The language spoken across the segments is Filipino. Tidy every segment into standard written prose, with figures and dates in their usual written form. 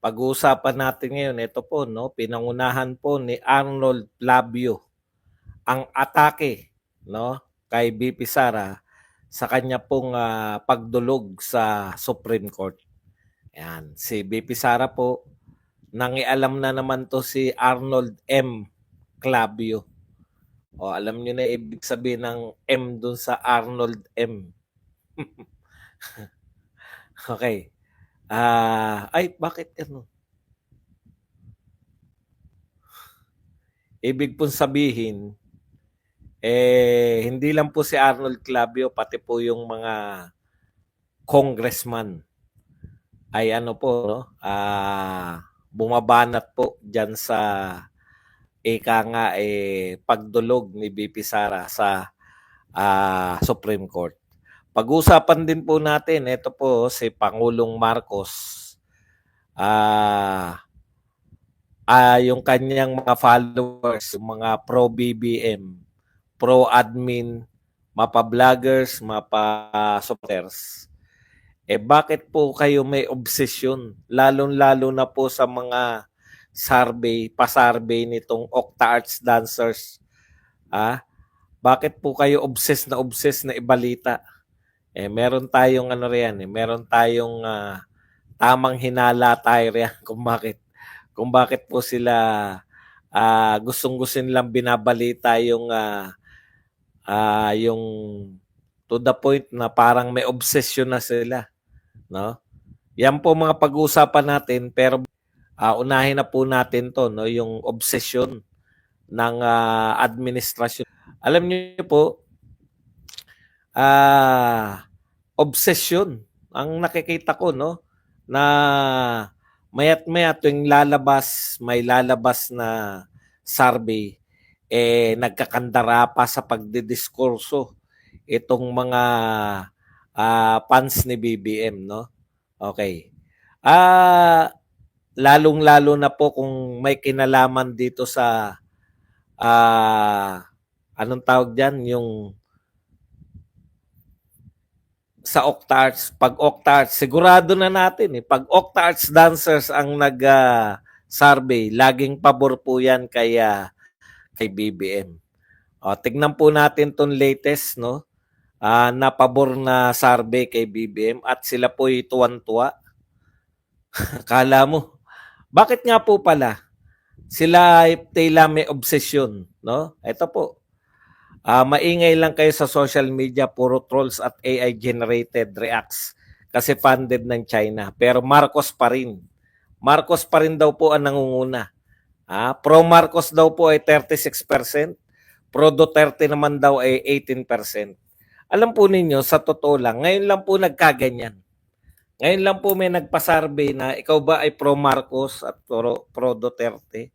Pag-uusapan natin ngayon, ito po, no, pinangunahan po ni Arnold Labio ang atake, no, kay BP Sara sa kanya pong pagdulog sa Supreme Court. Yan, si BP Sara po, nangialam na naman to si Arnold M. Clavio. O, alam niyo na ibig sabihin ng M dun sa Arnold M. Okay. Bakit ano? Ibig pong sabihin, hindi lang po si Arnold Clavio, pati po yung mga congressman ay ano po, no? Bumabanat po dyan sa pagdulog ni BP Sara sa Supreme Court. Pag-usapan din po natin, ito po si Pangulong Marcos, yung kanyang mga followers, yung mga pro-BBM, pro-admin, mapa-vloggers, mapa-supporters. Bakit po kayo may obsesyon? Lalong-lalo na po sa mga pa-survey nitong Octa Arts Dancers. Bakit po kayo obsessed na ibalita? Meron tayong meron tayong tamang hinala tayo riyan kung bakit po sila gustong-gusto nilang binabalita yung to the point na parang may obsession na sila, no? Yan po mga pag-uusapan natin, pero unahin na po natin to, no, yung obsession ng administrasyon. Alam niyo po, obsession ang nakikita ko, no, na mayat-maya tuwing may lalabas na survey, nagkakandara pa sa pagdidiskurso itong mga fans ni BBM, no? Okay. Lalong-lalo na po kung may kinalaman dito sa anong tawag diyan, yung sa Octa Arts. Pag Octa Arts, sigurado na natin pag Octa Arts Dancers ang nag-survey, laging pabor po yan kay BBM. Tignan po natin tong latest, no? Na pabor na survey kay BBM at sila po tuwan-tuwa. Akala mo, bakit nga po pala sila may obsession, no? Ito po. Maingay lang kayo sa social media, puro trolls at AI-generated reacts kasi funded ng China. Pero Marcos pa rin. Marcos pa rin daw po ang nangunguna. Pro-Marcos daw po ay 36%, pro-Duterte naman daw ay 18%. Alam po ninyo, sa totoo lang, ngayon lang po nagkaganyan. Ngayon lang po may nagpa-survey na ikaw ba ay pro-Marcos at pro-Duterte.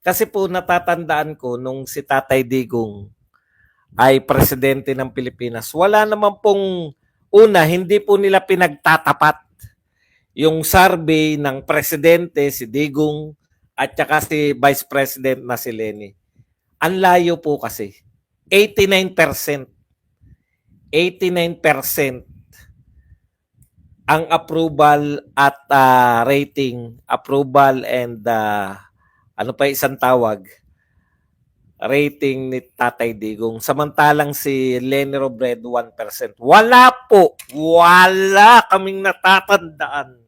Kasi po natatandaan ko nung si Tatay Digong ay presidente ng Pilipinas, wala naman pong hindi po nila pinagtatapat yung survey ng presidente, si Digong, at saka si Vice President na si Leni. Ang layo po kasi. 89%. 89% ang approval at rating, approval and ano pa isang tawag, rating ni Tatay Digong. Samantalang si Leni Robredo 1%. Wala po. Wala kaming natatandaan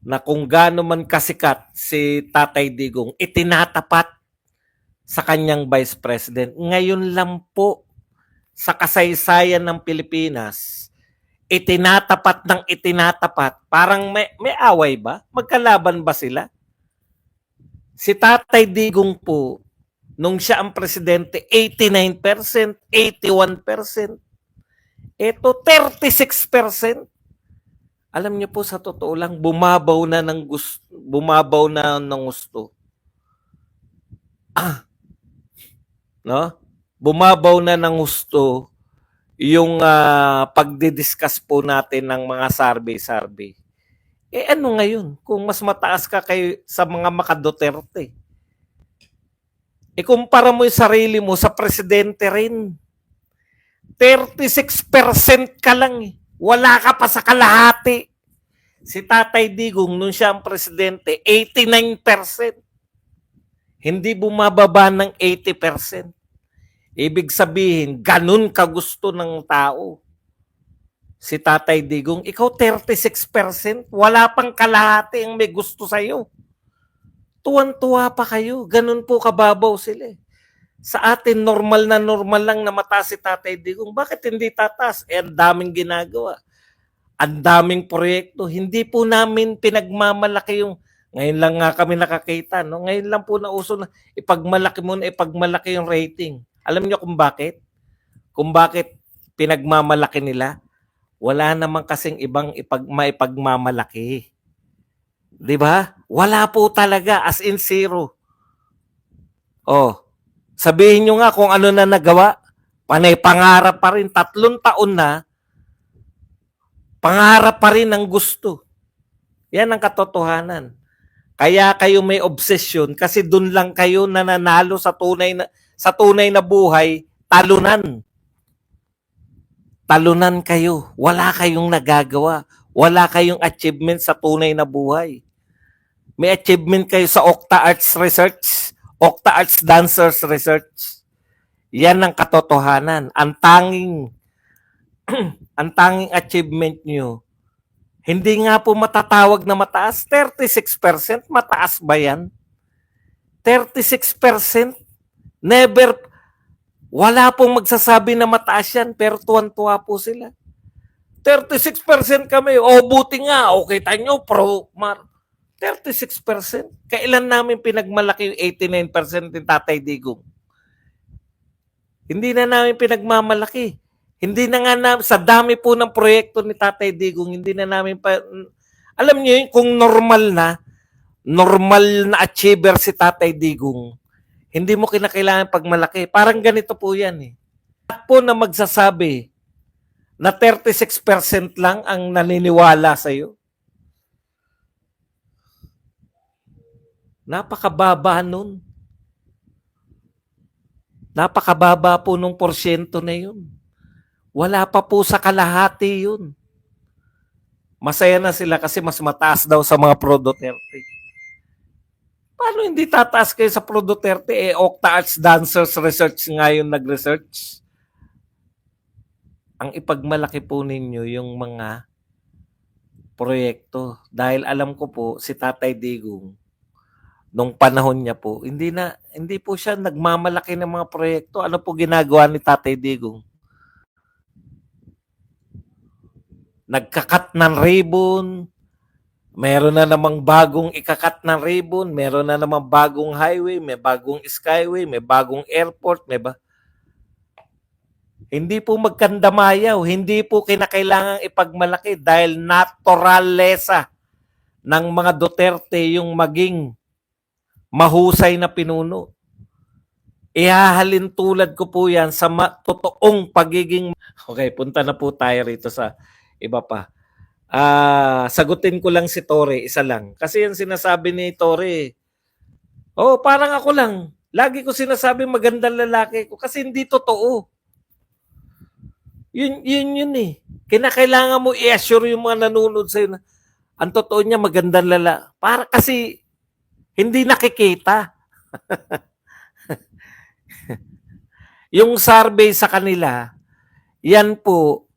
na kung gaano man kasikat si Tatay Digong, itinatapat sa kanyang Vice President. Ngayon lang po sa kasaysayan ng Pilipinas, itinatapat ng itinatapat. Parang may away ba? Magkalaban ba sila? Si Tatay Digong po, nung siya ang presidente, 89%, 81%. Ito, 36%. Alam niyo po, sa totoo lang, bumabaw na ng gusto. No? Bumabaw na ng gusto yung pagdidiscuss po natin ng mga survey. Ano ngayon? Kung mas mataas ka sa mga maka-Duterte. Kumpara mo yung sarili mo sa presidente rin. 36% ka lang. Wala ka pa sa kalahati. Si Tatay Digong, nung siya ang presidente, 89%. Hindi bumababa ng 80%. Ibig sabihin, ganun kagusto ng tao. Si Tatay Digong, ikaw 36%, wala pang kalahati ang may gusto sa'yo. Tuwan-tuwa pa kayo, ganun po kababaw sila. Sa atin, normal lang na mataas si Tatay Digong. Bakit hindi tataas? Ang daming ginagawa. Ang daming proyekto. Hindi po namin pinagmamalaki yung, ngayon lang nga kami nakakita, no? Ngayon lang po nauso na ipagmalaki yung rating. Alam niyo kung bakit? Kung bakit pinagmamalaki nila? Wala naman kasing ibang maipagmamalaki. 'Di ba? Wala po talaga, as in zero. Oh, sabihin nyo nga kung ano na nagawa. Panay pangarap pa rin, 3 taon na, pangarap pa rin ang gusto. Yan ang katotohanan. Kaya kayo may obsession kasi doon lang kayo nananalo sa tunay na buhay, talunan. Talunan kayo. Wala kayong nagagawa. Wala kayong achievement sa tunay na buhay. May achievement kayo sa Octa Arts Research, Octa Arts Dancers Research. Yan ang katotohanan. Ang tanging achievement nyo, hindi nga po matatawag na mataas. 36%, mataas ba yan? 36%? Never, wala pong magsasabi na mataas yan, pero tuwan-tuwa po sila. 36% kami, buti nga, okay tayo, 36%. Kailan namin pinagmalaki yung 89% ni Tatay Digong? Hindi na namin pinagmamalaki. Hindi na nga namin, sa dami po ng proyekto ni Tatay Digong, hindi na namin pa, alam niyo yun, kung normal na achiever si Tatay Digong, hindi mo kinakailangan pagmalaki. Parang ganito po yan eh. At po na magsasabi na 36% lang ang naniniwala sa'yo. Napakababa nun. Napakababa po nung porsyento na yun. Wala pa po sa kalahati yun. Masaya na sila kasi mas mataas daw sa mga Pro Duterte. Paano hindi tataas kayo sa Pro Duterte? Octa Arts Dancers Research nga yung nag-research. Ang ipagmalaki po ninyo yung mga proyekto. Dahil alam ko po, si Tatay Digong, nung panahon niya po, hindi po siya nagmamalaki ng mga proyekto. Ano po ginagawa ni Tatay Digong? Nagkakat ng ribbon, meron na namang bagong ikakat ng ribbon, meron na namang bagong highway, may bagong skyway, may bagong airport, Hindi po magkandamayaw, hindi po kinakailangang ipagmalaki dahil naturalesa ng mga Duterte yung maging mahusay na pinuno. Ihahalin tulad ko po yan sa totoong pagiging... Okay, punta na po tayo rito sa iba pa. Sagutin ko lang si Tore, isa lang. Kasi yung sinasabi ni Tore, parang ako lang. Lagi ko sinasabi magandang lalaki ko kasi hindi totoo. Yun eh. Kinakailangan mo i-assure yung mga nanonood sa'yo na ang totoo niya magandang lalaki. Para kasi hindi nakikita. Yung survey sa kanila, yan po,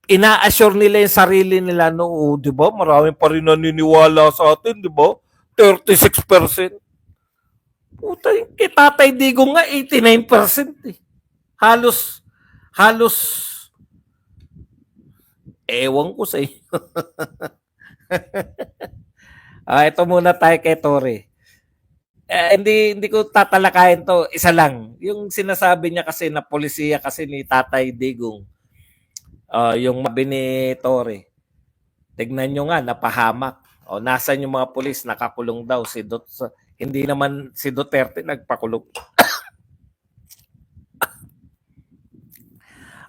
ina-assure nila yung sarili nila di ba? Marami pa rin naniniwala sa atin, di ba? 36%. Puta, yung Tatay Digong nga 89% eh. Halos ewan ko sa iyo. Ito muna tayo kay Tore. Hindi ko tatalakayin to. Isa lang. Yung sinasabi niya kasi na polisiya kasi ni Tatay Digong. Yung mabi ni Tore. Tignan nyo nga, napahamak. Nasan yung mga pulis? Nakakulong daw. Hindi naman si Duterte nagpakulong.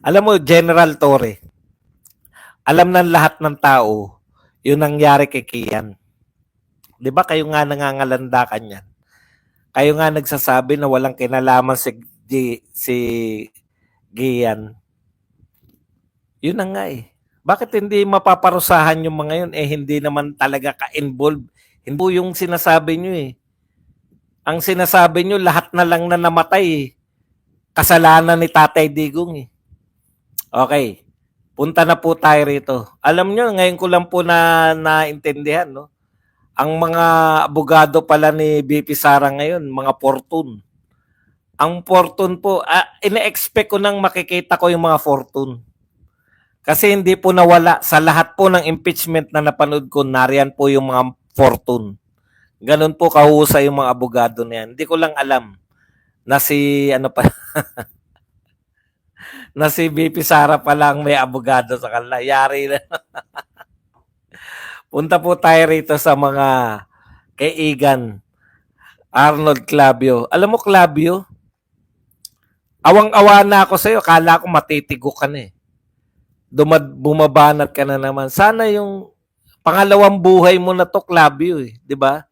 Alam mo, General Tore, alam ng lahat ng tao yung nangyari kay Kian. Di ba kayo nga nangangalandakan yan? Kayo nga nagsasabi na walang kinalaman si Gian. Yun na nga eh. Bakit hindi mapaparusahan yung mga yun? Hindi naman talaga ka-involved. Hindi po yung sinasabi nyo eh. Ang sinasabi nyo, lahat na lang na namatay eh. Kasalanan ni Tatay Digong eh. Okay. Punta na po tayo rito. Alam nyo, ngayon ko lang po naintindihan, no? Ang mga abogado pala ni BP Sara ngayon, mga fortune. Ang fortune po, ina-expect ko nang makikita ko yung mga fortune. Kasi hindi po nawala sa lahat po ng impeachment na napanood ko, nariyan po yung mga fortune. Ganun po kahusay yung mga abogado na yan. Hindi ko lang alam na si na si BP Sara pa lang may abogado sa kanila. Yari na. Punta po tayo rito sa mga kaigan. Arnold Clavio. Alam mo, Clavio, awang-awa na ako sa'yo. Kala ko matitigo ka na eh. Bumabanat ka na naman. Sana yung pangalawang buhay mo na to, Clavio eh. Di ba?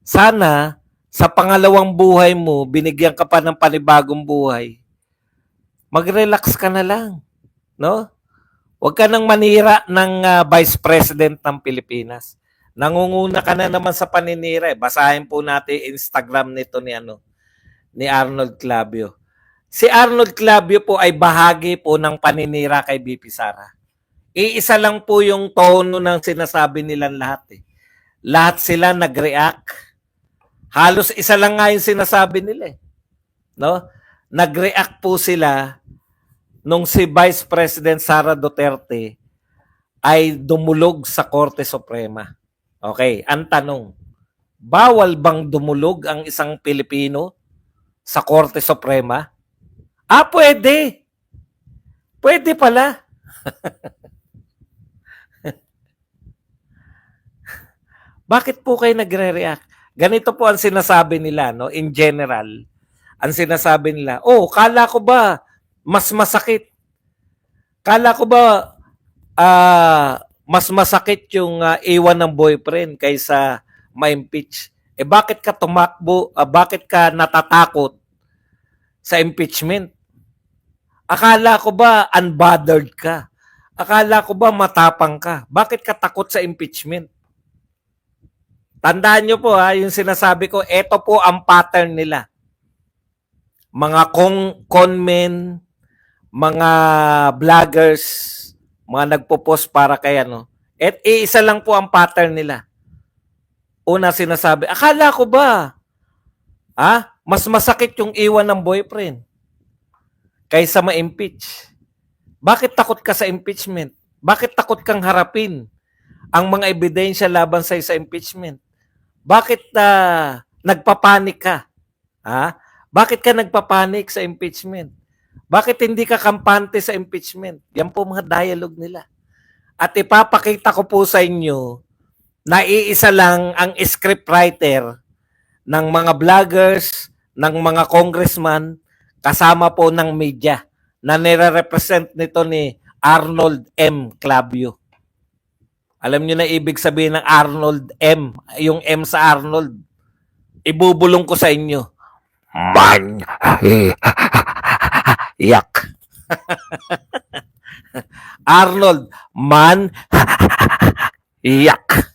Sana, sa pangalawang buhay mo, binigyan ka pa ng panibagong buhay. Mag-relax ka na lang. No? Huwag ka nang manira ng Vice President ng Pilipinas. Nangunguna ka na naman sa paninira. Basahin po natin Instagram nito ni Arnold Clavio. Si Arnold Clavio po ay bahagi po ng paninira kay BP Sara. Iisa lang po yung tono ng sinasabi nilang lahat eh. Lahat sila nag-react. Halos isa lang nga yung sinasabi nila eh. No? Nag-react po sila nung si Vice President Sara Duterte ay dumulog sa Korte Suprema. Okay, ang tanong, bawal bang dumulog ang isang Pilipino sa Korte Suprema? Pwede. Pwede pala. Bakit po kayo nagre-react? Ganito po ang sinasabi nila, no? In general, ang sinasabi nila, kala ko ba mas masakit? Kala ko ba mas masakit yung iwan ng boyfriend kaysa ma-impeach? Bakit ka tumakbo? Bakit ka natatakot sa impeachment? Akala ko ba unbothered ka? Akala ko ba matapang ka? Bakit ka takot sa impeachment? Tandaan nyo po yung sinasabi ko, ito po ang pattern nila. Mga conmen, mga vloggers, mga nagpo-post para kay isa lang po ang pattern nila. Una sinasabi, akala ko ba mas masakit yung iwan ng boyfriend kaysa ma-impeach? Bakit takot ka sa impeachment? Bakit takot kang harapin ang mga ebidensya laban sa impeachment? Bakit nagpapanik ka? Bakit ka nagpapanik sa impeachment? Bakit hindi ka kampante sa impeachment? Yan po mga dialogue nila. At ipapakita ko po sa inyo na iisa lang ang scriptwriter ng mga vloggers, ng mga congressman, kasama po ng media na nire-represent nito ni Arnold M. Clavio. Alam niyo na ibig sabihin ng Arnold M. Yung M sa Arnold. Ibubulong ko sa inyo. Man. Yak. Arnold. Man. Yak.